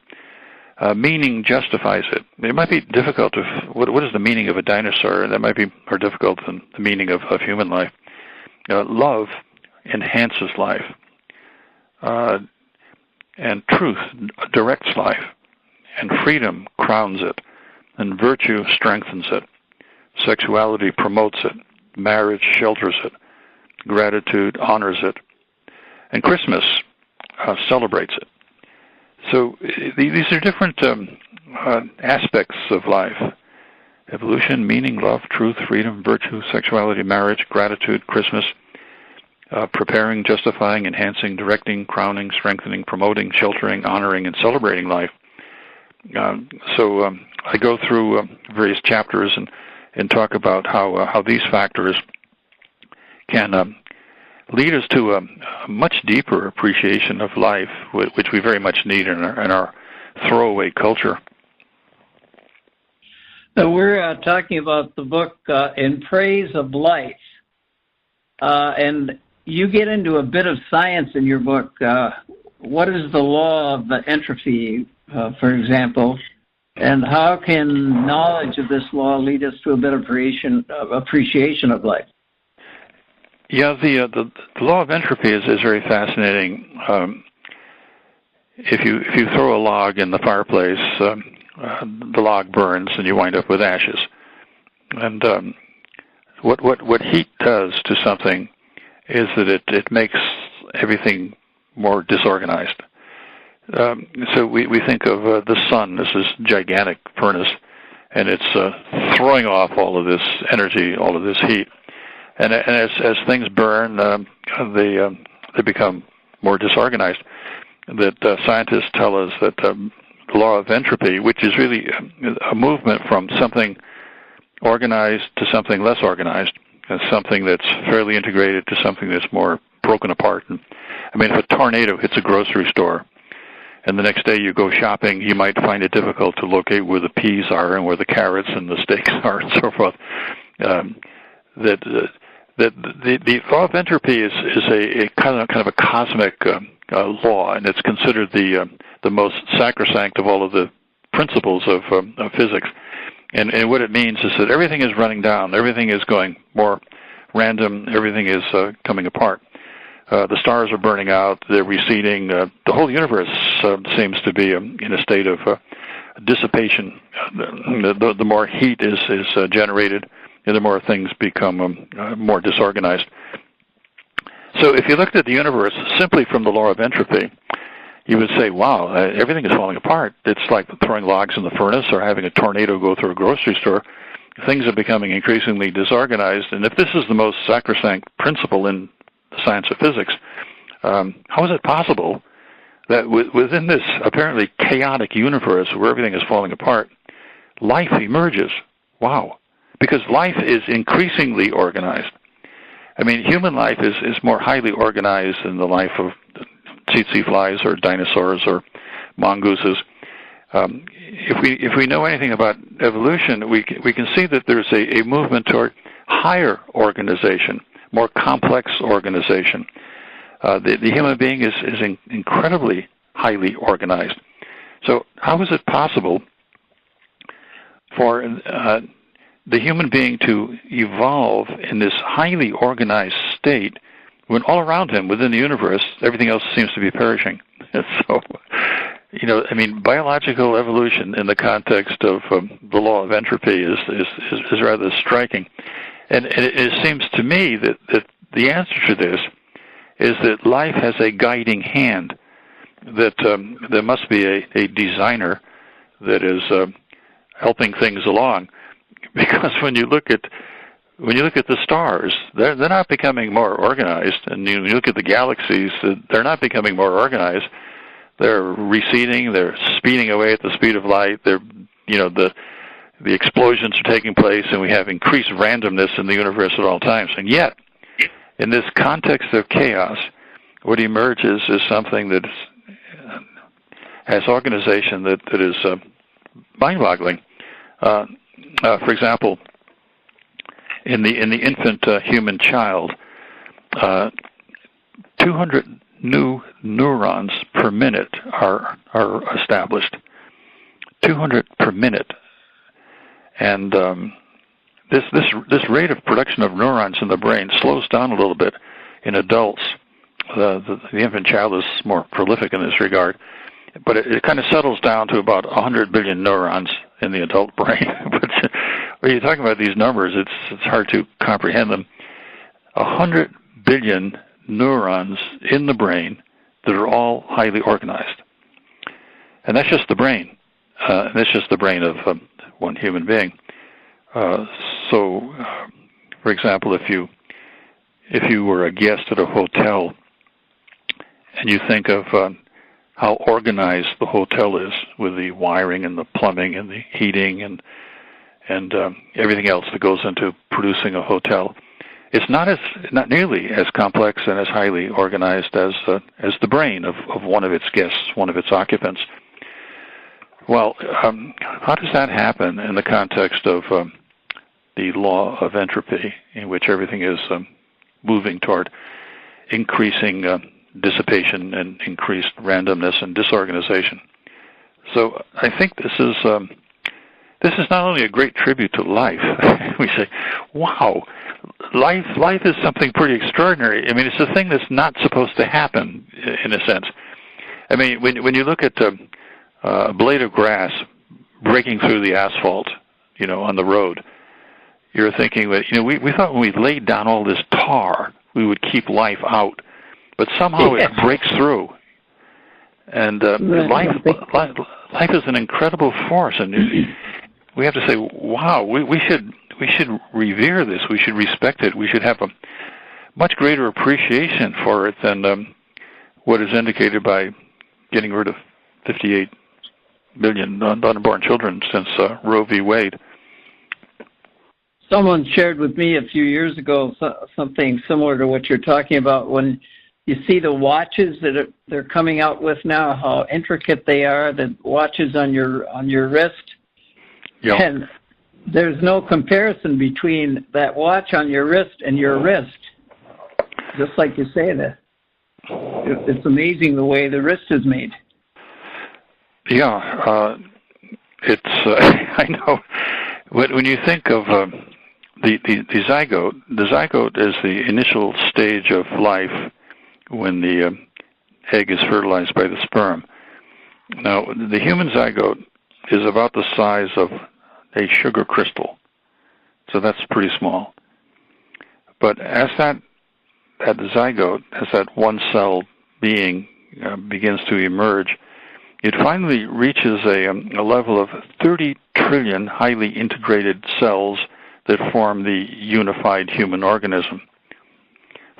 meaning justifies it. It might be difficult what is the meaning of a dinosaur? That might be more difficult than the meaning of human life. Love enhances life. And truth directs life. And freedom crowns it. And virtue strengthens it. Sexuality promotes it. Marriage shelters it. Gratitude honors it. And Christmas celebrates it. So these are different aspects of life. Evolution, meaning, love, truth, freedom, virtue, sexuality, marriage, gratitude, Christmas, preparing, justifying, enhancing, directing, crowning, strengthening, promoting, sheltering, honoring, and celebrating life. So I go through various chapters and talk about how these factors can lead us to a much deeper appreciation of life, which we very much need in our throwaway culture. So we're talking about the book In Praise of Life, and you get into a bit of science in your book. What is the law of entropy, for example, and how can knowledge of this law lead us to a better appreciation of life? Yeah, the law of entropy is very fascinating. If you throw a log in the fireplace, the log burns and you wind up with ashes. And what heat does to something is that it makes everything more disorganized. So we think of the sun, this is gigantic furnace, and it's throwing off all of this energy, all of this heat. And as things burn, they become more disorganized. That scientists tell us that the law of entropy, which is really a movement from something organized to something less organized, and something that's fairly integrated to something that's more broken apart. And, I mean, if a tornado hits a grocery store, and the next day you go shopping, you might find it difficult to locate where the peas are and where the carrots and the steaks are and so forth. The law of entropy is a kind of a cosmic law, and it's considered the most sacrosanct of all of the principles of physics. And what it means is that everything is running down, everything is going more random, everything is coming apart. The stars are burning out, they're receding. The whole universe seems to be in a state of dissipation. The more heat is generated, the more things become more disorganized. So if you looked at the universe simply from the law of entropy, you would say, wow, everything is falling apart. It's like throwing logs in the furnace or having a tornado go through a grocery store. Things are becoming increasingly disorganized. And if this is the most sacrosanct principle in the science of physics, how is it possible that within this apparently chaotic universe where everything is falling apart, life emerges? Wow. Because life is increasingly organized. I mean, human life is more highly organized than the life of tsetse flies or dinosaurs or mongooses. If we know anything about evolution, we can see that there's a movement toward higher organization, more complex organization. The human being is incredibly highly organized. So how is it possible for the human being to evolve in this highly organized state when all around him, within the universe, everything else seems to be perishing? So, I mean, biological evolution in the context of the law of entropy is rather striking. And it seems to me that the answer to this is that life has a guiding hand, that there must be a designer that is helping things along. Because when you look at the stars, they're not becoming more organized, and you look at the galaxies, they're not becoming more organized. They're receding. They're speeding away at the speed of light. The explosions are taking place, and we have increased randomness in the universe at all times. And yet, in this context of chaos, what emerges is something that has organization that is mind-boggling. For example, in the infant human child, 200 new neurons per minute are established. 200 per minute, and this rate of production of neurons in the brain slows down a little bit in adults. The infant child is more prolific in this regard, but it kind of settles down to about 100 billion neurons in the adult brain. But when you're talking about these numbers, it's hard to comprehend them. 100 billion neurons in the brain that are all highly organized. And that's just the brain. That's just the brain of one human being. So, for example, if you were a guest at a hotel and you think of how organized the hotel is with the wiring and the plumbing and the heating and everything else that goes into producing a hotel, it's not nearly as complex and as highly organized as the brain of one of its guests, one of its occupants. Well, how does that happen in the context of the law of entropy, in which everything is moving toward increasing dissipation and increased randomness and disorganization? So I think this is not only a great tribute to life. We say, wow, life is something pretty extraordinary. I mean, it's a thing that's not supposed to happen, in a sense. I mean, when you look at a blade of grass breaking through the asphalt, on the road, you're thinking that, we thought when we laid down all this tar, we would keep life out. But somehow it breaks through. And life is an incredible force. And we have to say, wow, we should revere this. We should respect it. We should have a much greater appreciation for it than what is indicated by getting rid of 58 million unborn children since Roe v. Wade. Someone shared with me a few years ago something similar to what you're talking about. When you see the watches that they're coming out with now, how intricate they are, the watches on your wrist. Yep. And there's no comparison between that watch on your wrist and your wrist. Just like you say that. It's amazing the way the wrist is made. Yeah, it's I know. When you think of the zygote is the initial stage of life when the egg is fertilized by the sperm. Now, the human zygote is about the size of a sugar crystal. It's so that's pretty small. But as that zygote, as that one-cell being begins to emerge, it finally reaches a level of 30 trillion highly integrated cells that form the unified human organism.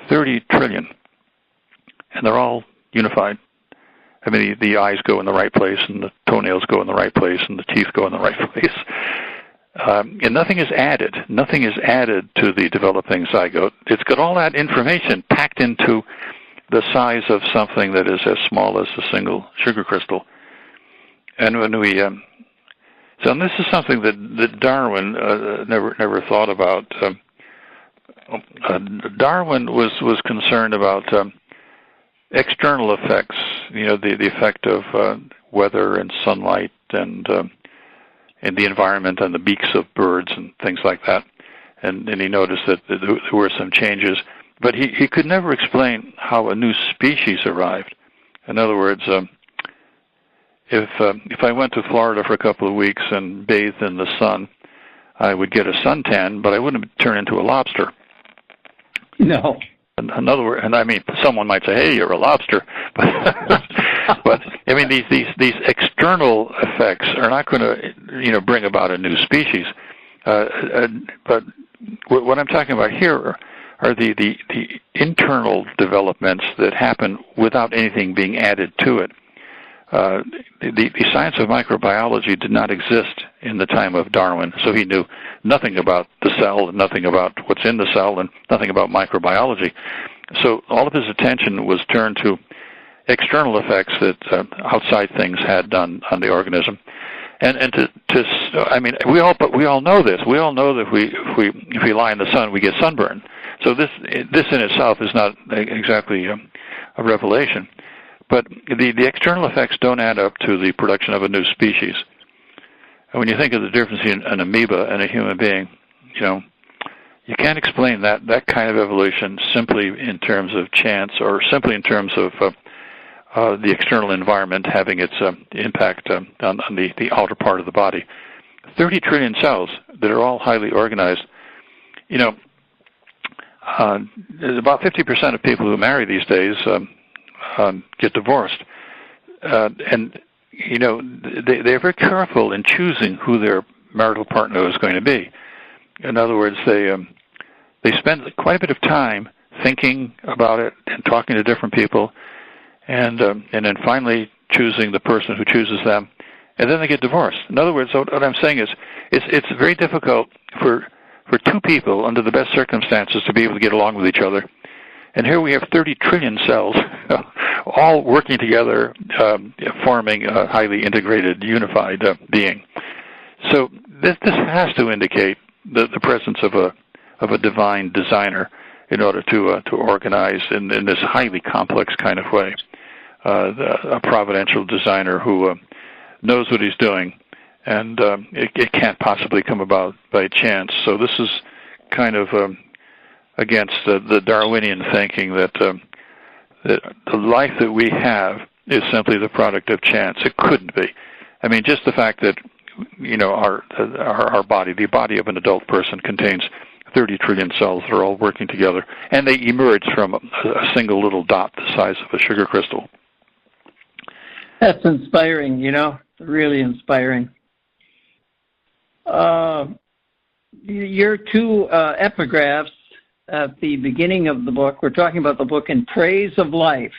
30 trillion. And they're all unified. I mean, the eyes go in the right place, and the toenails go in the right place, and the teeth go in the right place. And nothing is added. Nothing is added to the developing zygote. It's got all that information packed into the size of something that is as small as a single sugar crystal. And when we, so this is something that Darwin never thought about. Darwin was concerned about external effects, the effect of weather and sunlight and the environment and the beaks of birds and things like that. And he noticed that there were some changes. But he could never explain how a new species arrived. In other words, if I went to Florida for a couple of weeks and bathed in the sun, I would get a suntan, but I wouldn't turn into a lobster. No. In other words, and I mean, someone might say, "Hey, you're a lobster," but I mean, these external effects are not going to, bring about a new species. But what I'm talking about here are the internal developments that happen without anything being added to it. The science of microbiology did not exist in the time of Darwin, so he knew nothing about the cell, and nothing about what's in the cell, and nothing about microbiology. So all of his attention was turned to external effects that outside things had done on the organism. And I mean, we all know this. We all know that if we lie in the sun, we get sunburn. So this in itself is not exactly a revelation. But the external effects don't add up to the production of a new species. And when you think of the difference in an amoeba and a human being, you can't explain that kind of evolution simply in terms of chance or simply in terms of the external environment having its impact on the outer part of the body. 30 trillion cells that are all highly organized. About 50% of people who marry these days get divorced. And, they're very careful in choosing who their marital partner is going to be. In other words, they spend quite a bit of time thinking about it and talking to different people, and then finally choosing the person who chooses them, and then they get divorced. In other words, what I'm saying is, it's very difficult for two people under the best circumstances to be able to get along with each other. And here we have 30 trillion cells all working together, forming a highly integrated, unified being. So this has to indicate the presence of a divine designer in order to organize in this highly complex kind of way. A providential designer who knows what he's doing, and it can't possibly come about by chance. So this is kind of against the Darwinian thinking that the life that we have is simply the product of chance. It couldn't be. I mean, just the fact that our body, the body of an adult person, contains 30 trillion cells that are all working together, and they emerge from a single little dot the size of a sugar crystal. That's inspiring, really inspiring. Your two epigraphs at the beginning of the book, we're talking about the book In Praise of Life.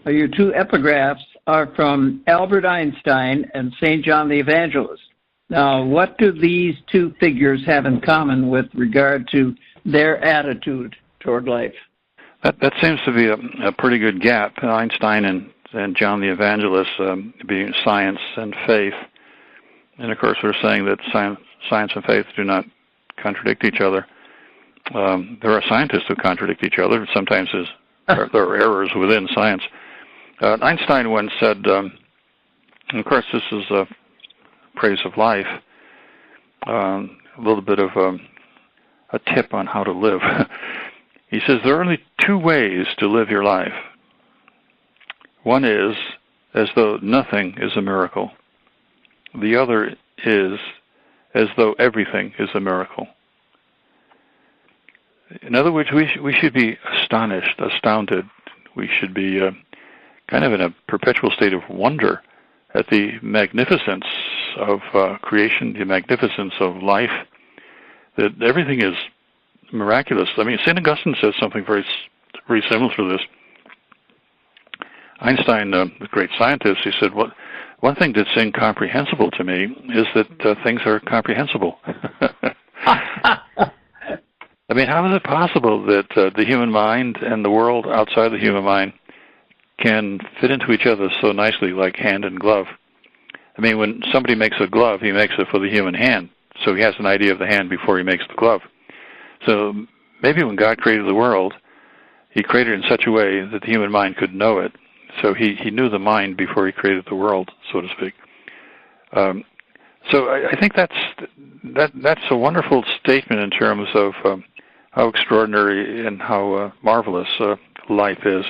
Your two epigraphs are from Albert Einstein and St. John the Evangelist. Now, what do these two figures have in common with regard to their attitude toward life? That seems to be a pretty good gap. Einstein and John the Evangelist being science and faith. And, of course, we're saying that science and faith do not contradict each other. There are scientists who contradict each other. Sometimes there are errors within science. Einstein once said, and of course this is a praise of life, a little bit of a tip on how to live. He says, there are only two ways to live your life. One is as though nothing is a miracle. The other is as though everything is a miracle. In other words, we should be astonished, astounded. We should be kind of in a perpetual state of wonder at the magnificence of creation, the magnificence of life, that everything is miraculous. I mean, St. Augustine says something very similar to this. Einstein, the great scientist, he said, one thing that's incomprehensible to me is that things are comprehensible. I mean, how is it possible that the human mind and the world outside the human mind can fit into each other so nicely like hand and glove? I mean, when somebody makes a glove, he makes it for the human hand, so he has an idea of the hand before he makes the glove. So maybe when God created the world, he created it in such a way that the human mind could know it. So he knew the mind before he created the world, so to speak. So I think that's a wonderful statement in terms of how extraordinary and how marvelous life is.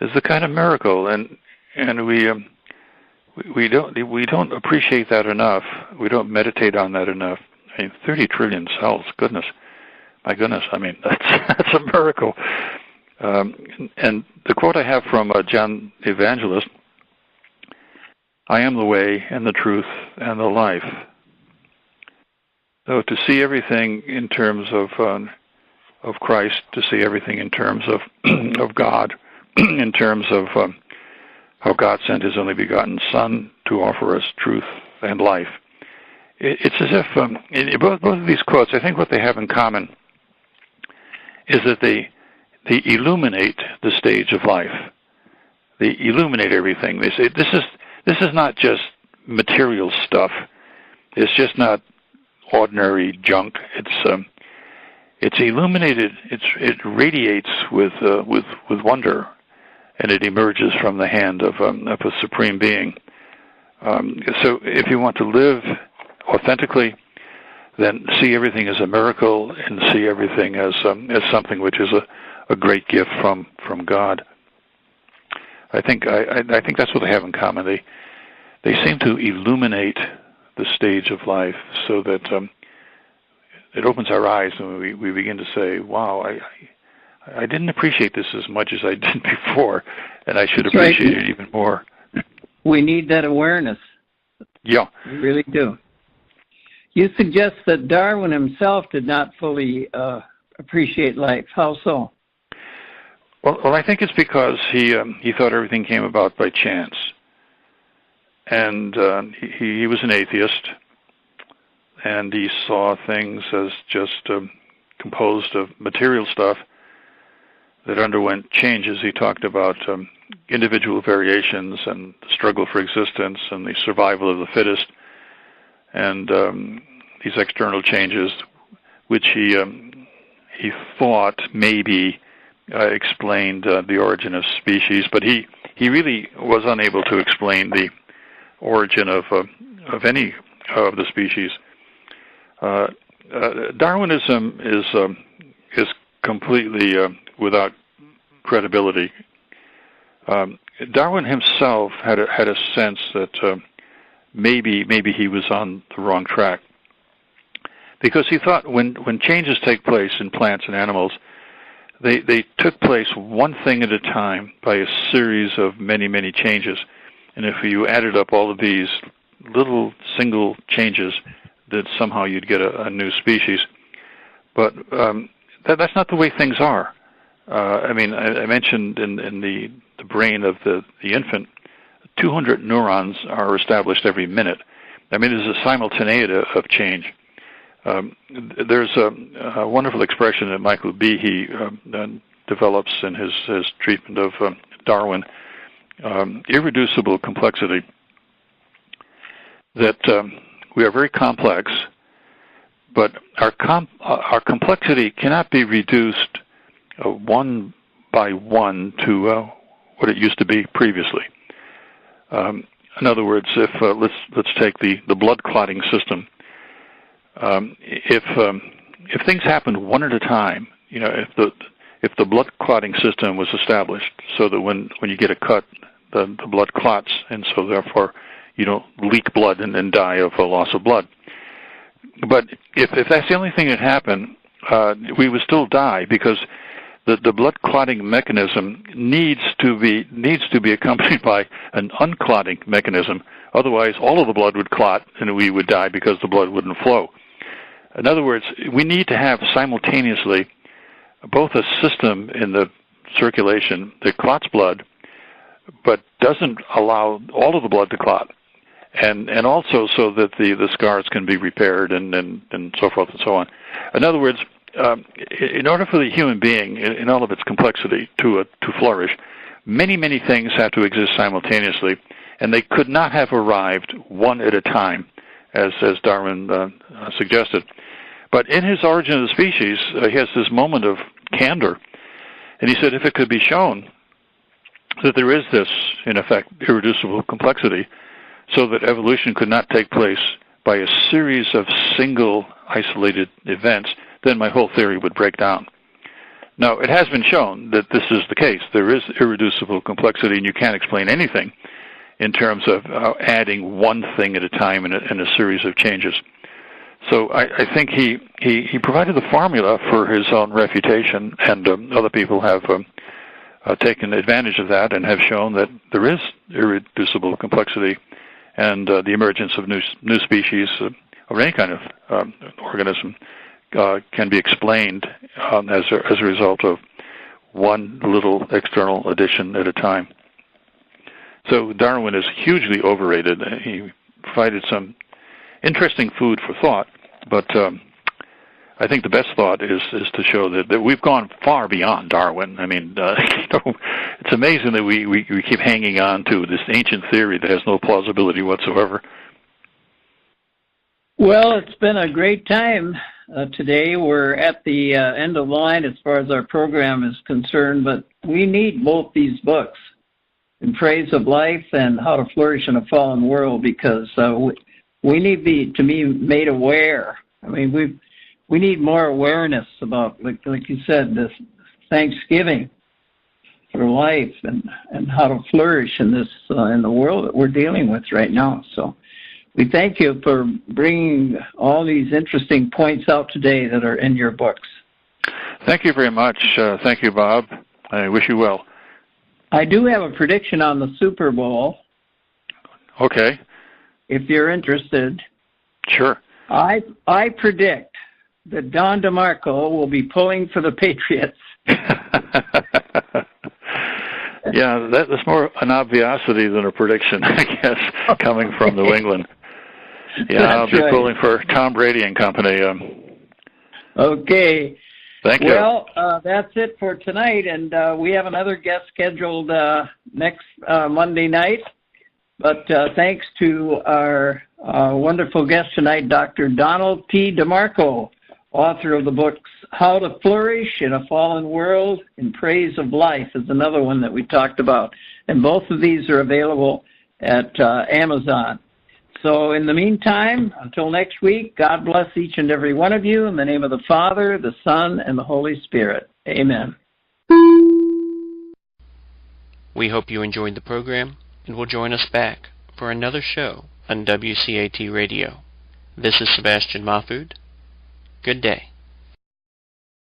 It's the kind of miracle, and we don't appreciate that enough. We don't meditate on that enough. I mean, 30 trillion cells. Goodness, my goodness. I mean, that's a miracle. And the quote I have from John the Evangelist: "I am the way and the truth and the life." So to see everything in terms of Christ, to see everything in terms of God, in terms of how God sent His only begotten Son to offer us truth and life. It's as if both of these quotes, I think what they have in common is that they illuminate the stage of life. They illuminate everything. They say this is not just material stuff. It's just not ordinary junk. It's illuminated. It radiates with wonder, and it emerges from the hand of a supreme being. So if you want to live authentically, then see everything as a miracle and see everything as something which is a great gift from God. I think that's what they have in common. They seem to illuminate the stage of life so that it opens our eyes and we begin to say, wow, I didn't appreciate this as much as I did before, and I should appreciate it even more. We need that awareness. Yeah. We really do. You suggest that Darwin himself did not fully appreciate life. How so? Well, I think it's because he thought everything came about by chance, and he was an atheist, and he saw things as just composed of material stuff that underwent changes. He talked about individual variations and the struggle for existence and the survival of the fittest, and these external changes, which he thought maybe explained the origin of species, but he really was unable to explain the origin of any of the species. Darwinism is completely without credibility. Darwin himself had a sense that maybe he was on the wrong track, because he thought when changes take place in plants and animals, they took place one thing at a time by a series of many changes. And if you added up all of these little single changes, that somehow you'd get a new species. But that's not the way things are. I mean, I mentioned in the brain of the infant, 200 neurons are established every minute. I mean, there's a simultaneity of change. There's a wonderful expression that Michael Behe develops in his treatment of Darwin, irreducible complexity, that we are very complex, but our complexity cannot be reduced one by one to what it used to be previously. In other words, if let's take the blood clotting system. If things happened one at a time, if the blood clotting system was established, so that when you get a cut, the blood clots, and so therefore you don't leak blood and then die of a loss of blood. But if that's the only thing that happened, we would still die because the blood clotting mechanism needs to be accompanied by an unclotting mechanism. Otherwise, all of the blood would clot, and we would die because the blood wouldn't flow. In other words, we need to have simultaneously both a system in the circulation that clots blood, but doesn't allow all of the blood to clot, and also so that the scars can be repaired and so forth and so on. In other words, in order for the human being, in all of its complexity, to flourish, many things have to exist simultaneously, and they could not have arrived one at a time, as Darwin suggested. But in his Origin of the Species, he has this moment of candor, and he said if it could be shown that there is this, in effect, irreducible complexity, so that evolution could not take place by a series of single, isolated events, then my whole theory would break down. Now, it has been shown that this is the case. There is irreducible complexity, and you can't explain anything in terms of adding one thing at a time in a series of changes. So I think he provided the formula for his own refutation, and other people have taken advantage of that and have shown that there is irreducible complexity, and the emergence of new species of any kind of organism can be explained as a result of one little external addition at a time. So Darwin is hugely overrated. He provided some interesting food for thought, but I think the best thought is to show that we've gone far beyond Darwin. I mean, it's amazing that we keep hanging on to this ancient theory that has no plausibility whatsoever. Well, it's been a great time today. We're at the end of the line as far as our program is concerned, but we need both these books, In Praise of Life and How to Flourish in a Fallen World, because we need to be made aware. I mean, we need more awareness about, like you said, this Thanksgiving for life and how to flourish in this in the world that we're dealing with right now. So we thank you for bringing all these interesting points out today that are in your books. Thank you very much. Thank you, Bob. I wish you well. I do have a prediction on the Super Bowl. Okay. If you're interested. Sure. I predict that Don DeMarco will be pulling for the Patriots. Yeah, that's more an obviosity than a prediction, I guess, coming from New England. Yeah, I'll be pulling for Tom Brady and company. Okay. Thank you. Well, that's it for tonight, and we have another guest scheduled next Monday night. But thanks to our wonderful guest tonight, Dr. Donald T. DeMarco, author of the books How to Flourish in a Fallen World, In Praise of Life is another one that we talked about. And both of these are available at Amazon. So in the meantime, until next week, God bless each and every one of you in the name of the Father, the Son, and the Holy Spirit. Amen. We hope you enjoyed the program and will join us back for another show on WCAT Radio. This is Sebastian Mahfood. Good day.